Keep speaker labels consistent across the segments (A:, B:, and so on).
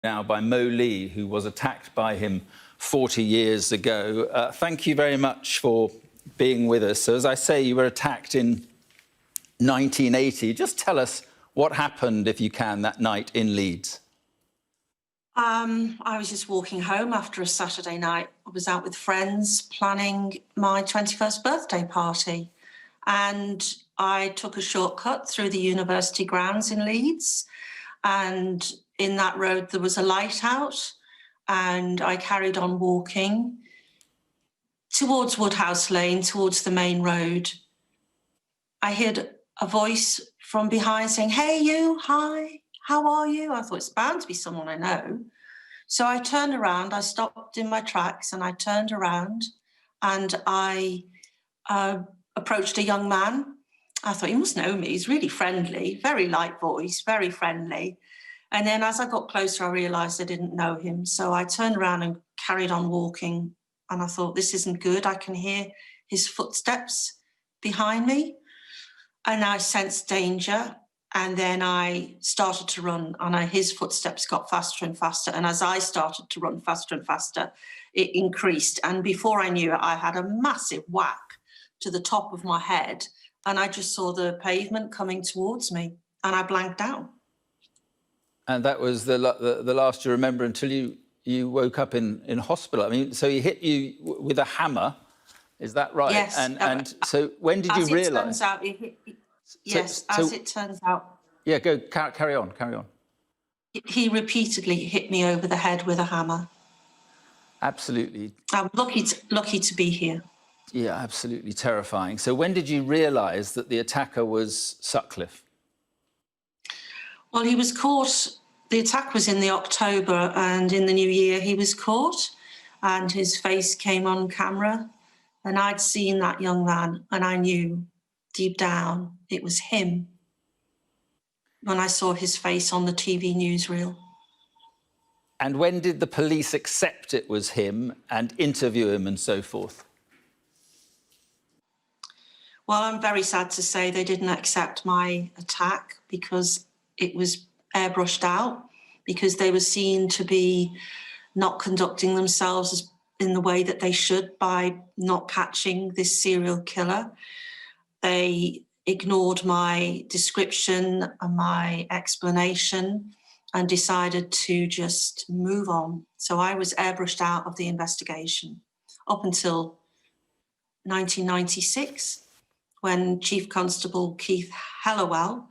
A: now by Mo Lee, who was attacked by him 40 years ago. Thank you very much for being with us. So, as I say, you were attacked in 1980. Just tell us what happened, if you can, that night in Leeds.
B: I was just walking home after a Saturday night. I was out with friends planning my 21st birthday party. And I took a shortcut through the university grounds in Leeds. And in that road, there was a light out. And I carried on walking towards Woodhouse Lane, towards the main road. I heard a voice from behind saying, "Hey, you, hi. How are you?" I thought, it's bound to be someone I know. So I turned around, I stopped in my tracks and I turned around and I approached a young man. I thought, he must know me. He's really friendly, very light voice, very friendly. And then as I got closer, I realised I didn't know him. So I turned around and carried on walking. And I thought, this isn't good. I can hear his footsteps behind me. And I sensed danger. And then I started to run, and his footsteps got faster and faster. And as I started to run faster and faster, it increased. And before I knew it, I had a massive whack to the top of my head. And I just saw the pavement coming towards me, and I blanked out.
A: And that was the last you remember until you woke up in hospital. I mean, so he hit you with a hammer, is that right?
B: Yes.
A: And so when did you realise?
B: Yes, as it turns out.
A: Yeah, go, carry on.
B: He repeatedly hit me over the head with a hammer.
A: Absolutely.
B: I'm lucky to be here.
A: Yeah, absolutely terrifying. So when did you realise that the attacker was Sutcliffe?
B: Well, he was caught. The attack was in the October, and in the new year he was caught, and his face came on camera. And I'd seen that young man, and I knew deep down it was him when I saw his face on the TV newsreel.
A: And when did the police accept it was him and interview him and so forth?
B: Well, I'm very sad to say they didn't accept my attack because it was airbrushed out, because they were seen to be not conducting themselves in the way that they should by not catching this serial killer. They ignored my description and my explanation and decided to just move on. So I was airbrushed out of the investigation up until 1996, when Chief Constable Keith Hallowell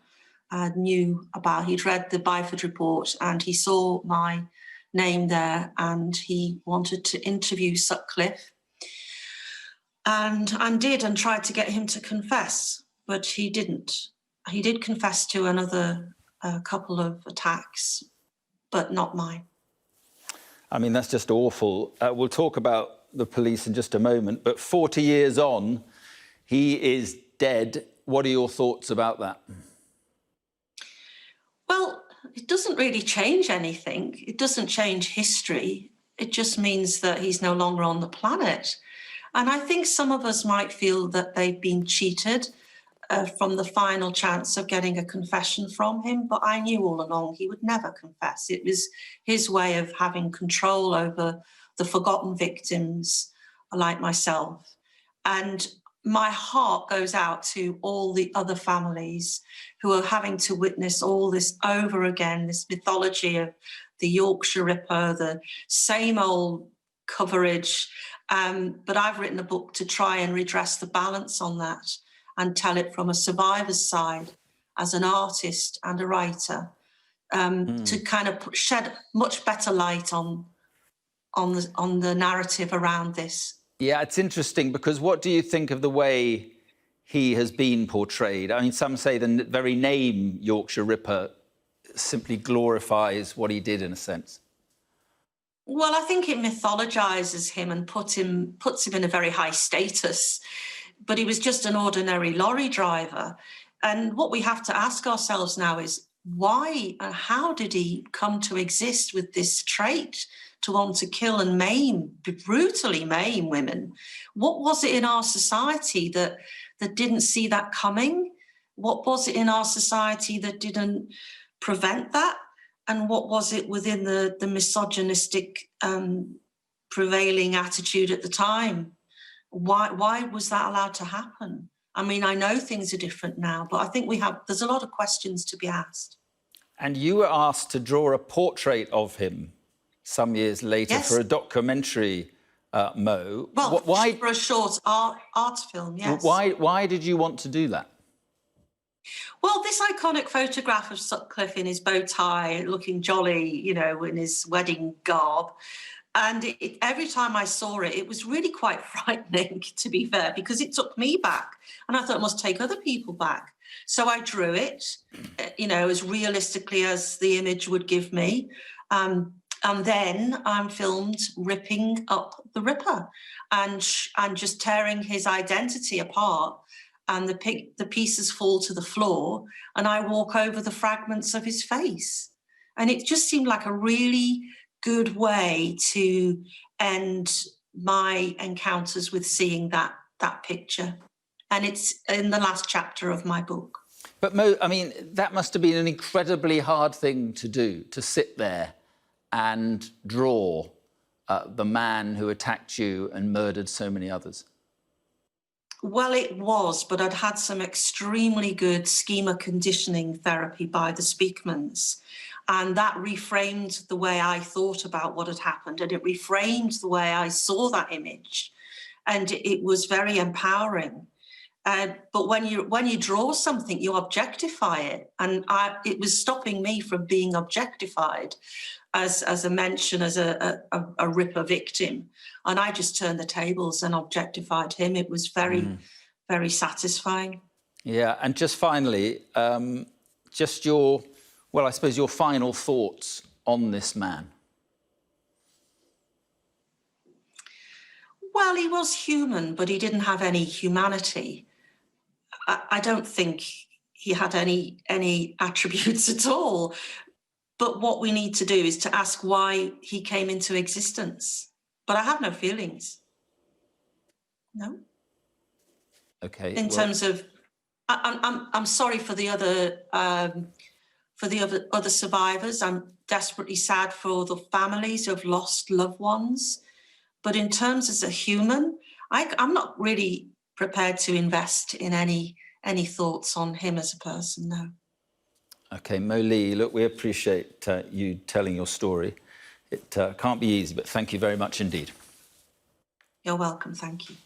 B: he'd read the Byford report and he saw my name there and he wanted to interview Sutcliffe. And tried to get him to confess, but he didn't. He did confess to another couple of attacks, but not mine.
A: I mean, that's just awful. We'll talk about the police in just a moment, but 40 years on, he is dead. What are your thoughts about that?
B: Well, it doesn't really change anything. It doesn't change history. It just means that he's no longer on the planet. And I think some of us might feel that they've been cheated from the final chance of getting a confession from him. But I knew all along he would never confess. It was his way of having control over the forgotten victims like myself. And my heart goes out to all the other families who are having to witness all this over again, this mythology of the Yorkshire Ripper, the same old coverage. But I've written a book to try and redress the balance on that and tell it from a survivor's side as an artist and a writer, to kind of shed much better light on the narrative around this.
A: Yeah, it's interesting because what do you think of the way he has been portrayed? I mean, some say the very name Yorkshire Ripper simply glorifies what he did in a sense.
B: Well, I think it mythologizes him and puts him in a very high status. But he was just an ordinary lorry driver. And what we have to ask ourselves now is why and how did he come to exist with this trait to want to kill and maim, brutally maim women? What was it in our society that didn't see that coming? What was it in our society that didn't prevent that? what was it within the misogynistic prevailing attitude at the time? Why was that allowed to happen? I mean, I know things are different now, but I think there's a lot of questions to be asked.
A: And you were asked to draw a portrait of him some years later
B: Yes.
A: for a documentary, Mo.
B: Well,
A: Why,
B: for a short art film, yes.
A: why did you want to do that?
B: Well, this iconic photograph of Sutcliffe in his bow tie, looking jolly, you know, in his wedding garb. And every time I saw it, it was really quite frightening, to be fair, because it took me back. And I thought it must take other people back. So I drew it, you know, as realistically as the image would give me. And then I'm filmed ripping up the Ripper and just tearing his identity apart. And the pieces fall to the floor and I walk over the fragments of his face. And it just seemed like a really good way to end my encounters with seeing that picture. And it's in the last chapter of my book.
A: But Mo, I mean, that must have been an incredibly hard thing to do, to sit there and draw the man who attacked you and murdered so many others.
B: Well, it was, but I'd had some extremely good schema conditioning therapy by the Speakmans. And that reframed the way I thought about what had happened, and it reframed the way I saw that image. And it was very empowering. But when you draw something, you objectify it. And it was stopping me from being objectified as a mention, as a Ripper victim. And I just turned the tables and objectified him. It was very, very satisfying.
A: Yeah, and just finally, just your final thoughts on this man.
B: Well, he was human, but he didn't have any humanity. I don't think he had any attributes at all. But what we need to do is to ask why he came into existence. But I have no feelings. No.
A: Okay.
B: In terms of, I'm sorry for the other survivors. I'm desperately sad for the families who have lost loved ones. But in terms as a human, I'm not really prepared to invest in any thoughts on him as a person, no.
A: OK, Mo Lee, look, we appreciate you telling your story. It can't be easy, but thank you very much indeed.
B: You're welcome, thank you.